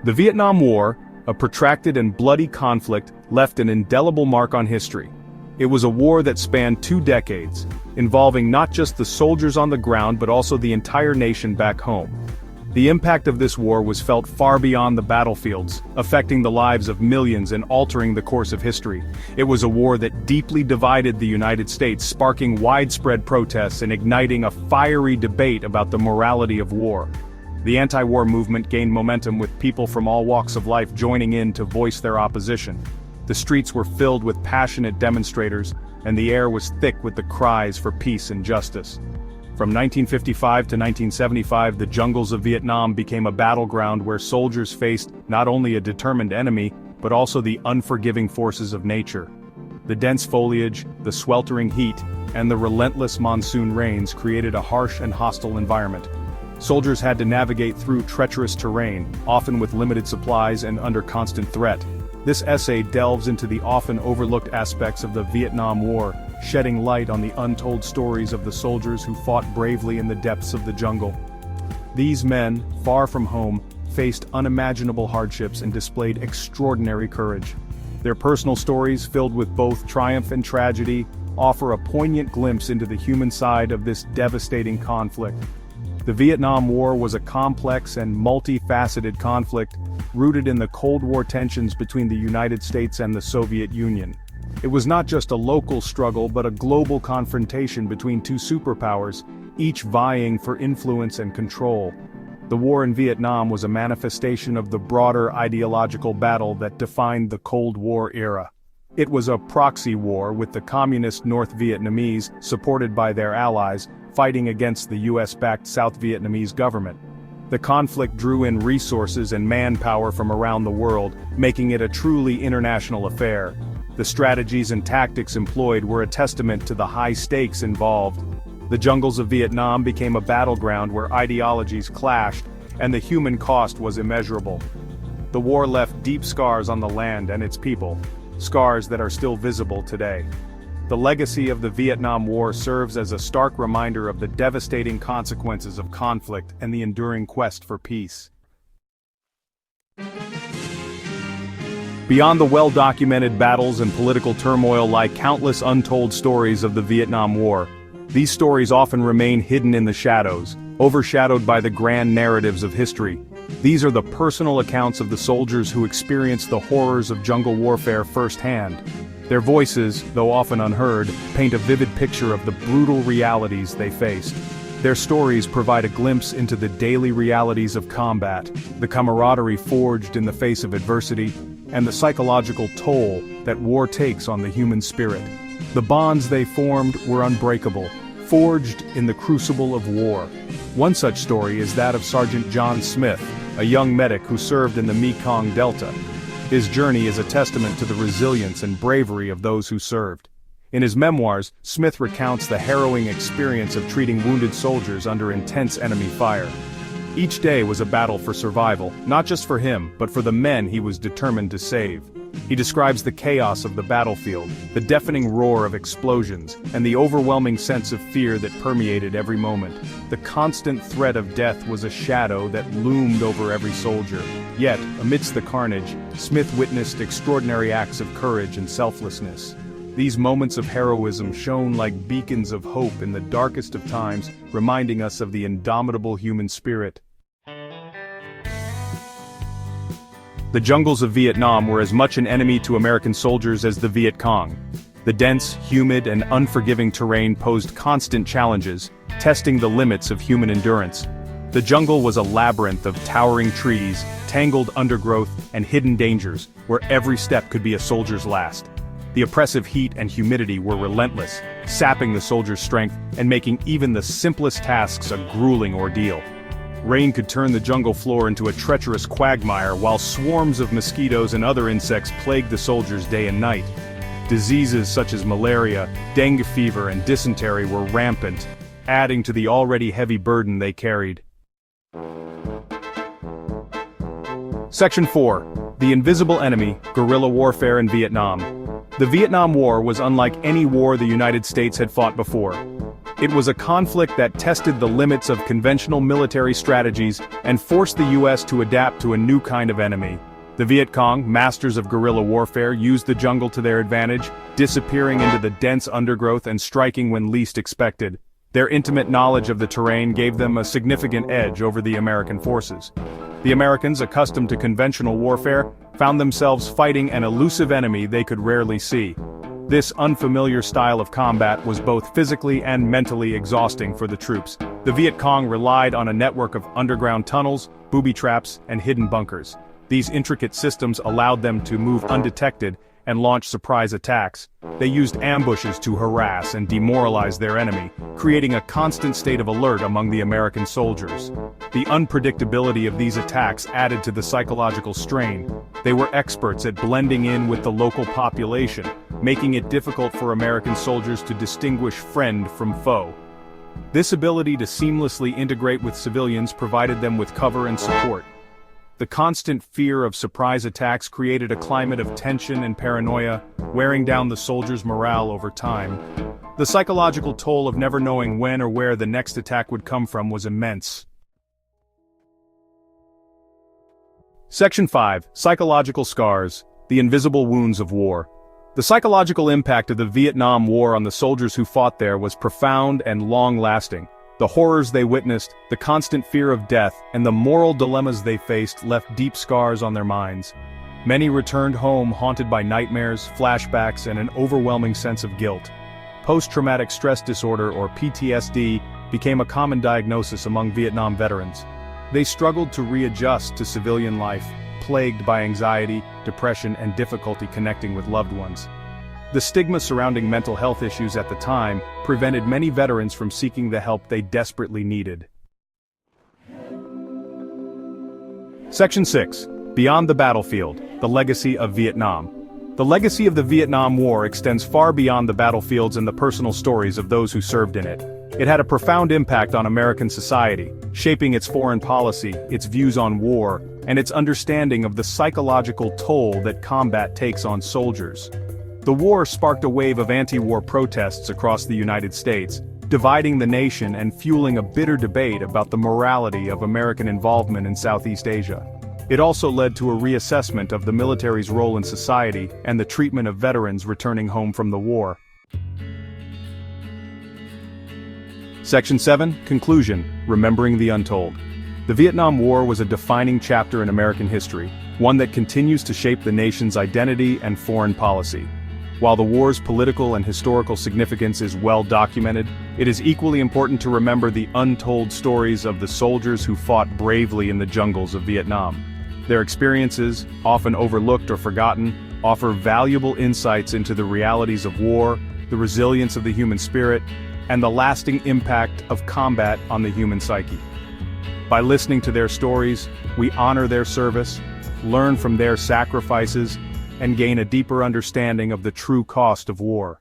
The Vietnam War, a protracted and bloody conflict, left an indelible mark on history. It was a war that spanned 2 decades, involving not just the soldiers on the ground but also the entire nation back home. The impact of this war was felt far beyond the battlefields, affecting the lives of millions and altering the course of history. It was a war that deeply divided the United States, sparking widespread protests and igniting a fiery debate about the morality of war. The anti-war movement gained momentum with people from all walks of life joining in to voice their opposition. The streets were filled with passionate demonstrators, and the air was thick with the cries for peace and justice. From 1955 to 1975, the jungles of Vietnam became a battleground where soldiers faced not only a determined enemy, but also the unforgiving forces of nature. The dense foliage, the sweltering heat, and the relentless monsoon rains created a harsh and hostile environment. Soldiers had to navigate through treacherous terrain, often with limited supplies and under constant threat. This essay delves into the often overlooked aspects of the Vietnam War, shedding light on the untold stories of the soldiers who fought bravely in the depths of the jungle. These men, far from home, faced unimaginable hardships and displayed extraordinary courage. Their personal stories, filled with both triumph and tragedy, offer a poignant glimpse into the human side of this devastating conflict. The Vietnam War was a complex and multifaceted conflict, rooted in the Cold War tensions between the United States and the Soviet Union. It was not just a local struggle but a global confrontation between 2 superpowers, each vying for influence and control. The war in Vietnam was a manifestation of the broader ideological battle that defined the Cold War era. It was a proxy war with the communist North Vietnamese, supported by their allies, fighting against the US-backed South Vietnamese government. The conflict drew in resources and manpower from around the world, making it a truly international affair. The strategies and tactics employed were a testament to the high stakes involved. The jungles of Vietnam became a battleground where ideologies clashed, and the human cost was immeasurable. The war left deep scars on the land and its people, scars that are still visible today. The legacy of the Vietnam War serves as a stark reminder of the devastating consequences of conflict and the enduring quest for peace. Beyond the well-documented battles and political turmoil lie countless untold stories of the Vietnam War. These stories often remain hidden in the shadows, overshadowed by the grand narratives of history. These are the personal accounts of the soldiers who experienced the horrors of jungle warfare firsthand. Their voices, though often unheard, paint a vivid picture of the brutal realities they faced. Their stories provide a glimpse into the daily realities of combat, the camaraderie forged in the face of adversity, and the psychological toll that war takes on the human spirit. The bonds they formed were unbreakable, forged in the crucible of war. One such story is that of Sergeant John Smith, a young medic who served in the Mekong Delta. His journey is a testament to the resilience and bravery of those who served. In his memoirs, Smith recounts the harrowing experience of treating wounded soldiers under intense enemy fire. Each day was a battle for survival, not just for him, but for the men he was determined to save. He describes the chaos of the battlefield, the deafening roar of explosions, and the overwhelming sense of fear that permeated every moment. The constant threat of death was a shadow that loomed over every soldier. Yet, amidst the carnage, Smith witnessed extraordinary acts of courage and selflessness. These moments of heroism shone like beacons of hope in the darkest of times, reminding us of the indomitable human spirit. The jungles of Vietnam were as much an enemy to American soldiers as the Viet Cong. The dense, humid, and unforgiving terrain posed constant challenges, testing the limits of human endurance. The jungle was a labyrinth of towering trees, tangled undergrowth, and hidden dangers, where every step could be a soldier's last. The oppressive heat and humidity were relentless, sapping the soldier's strength and making even the simplest tasks a grueling ordeal. Rain could turn the jungle floor into a treacherous quagmire, while swarms of mosquitoes and other insects plagued the soldiers day and night. Diseases such as malaria, dengue fever, and dysentery were rampant, adding to the already heavy burden they carried. Section 4. The Invisible Enemy, Guerrilla Warfare in Vietnam. The Vietnam War was unlike any war the United States had fought before. It was a conflict that tested the limits of conventional military strategies and forced the US to adapt to a new kind of enemy. The Viet Cong, masters of guerrilla warfare, used the jungle to their advantage, disappearing into the dense undergrowth and striking when least expected. Their intimate knowledge of the terrain gave them a significant edge over the American forces. The Americans, accustomed to conventional warfare, found themselves fighting an elusive enemy they could rarely see. This unfamiliar style of combat was both physically and mentally exhausting for the troops. The Viet Cong relied on a network of underground tunnels, booby traps, and hidden bunkers. These intricate systems allowed them to move undetected and launch surprise attacks. They used ambushes to harass and demoralize their enemy, creating a constant state of alert among the American soldiers. The unpredictability of these attacks added to the psychological strain. They were experts at blending in with the local population, making it difficult for American soldiers to distinguish friend from foe. This ability to seamlessly integrate with civilians provided them with cover and support. The constant fear of surprise attacks created a climate of tension and paranoia, wearing down the soldiers' morale over time. The psychological toll of never knowing when or where the next attack would come from was immense. Section 5. Psychological Scars, the Invisible Wounds of War. The psychological impact of the Vietnam War on the soldiers who fought there was profound and long-lasting. The horrors they witnessed, the constant fear of death, and the moral dilemmas they faced left deep scars on their minds. Many returned home haunted by nightmares, flashbacks, and an overwhelming sense of guilt. Post-traumatic stress disorder, or PTSD, became a common diagnosis among Vietnam veterans. They struggled to readjust to civilian life, plagued by anxiety, depression, and difficulty connecting with loved ones. The stigma surrounding mental health issues at the time prevented many veterans from seeking the help they desperately needed. Section 6. Beyond the Battlefield, the Legacy of Vietnam. The legacy of the Vietnam War extends far beyond the battlefields and the personal stories of those who served in it. It had a profound impact on American society, shaping its foreign policy, its views on war, and its understanding of the psychological toll that combat takes on soldiers. The war sparked a wave of anti-war protests across the United States, dividing the nation and fueling a bitter debate about the morality of American involvement in Southeast Asia. It also led to a reassessment of the military's role in society and the treatment of veterans returning home from the war. Section 7. Conclusion. Remembering the Untold. The Vietnam War was a defining chapter in American history, one that continues to shape the nation's identity and foreign policy. While the war's political and historical significance is well documented, it is equally important to remember the untold stories of the soldiers who fought bravely in the jungles of Vietnam. Their experiences, often overlooked or forgotten, offer valuable insights into the realities of war, the resilience of the human spirit, and the lasting impact of combat on the human psyche. By listening to their stories, we honor their service, learn from their sacrifices, and gain a deeper understanding of the true cost of war.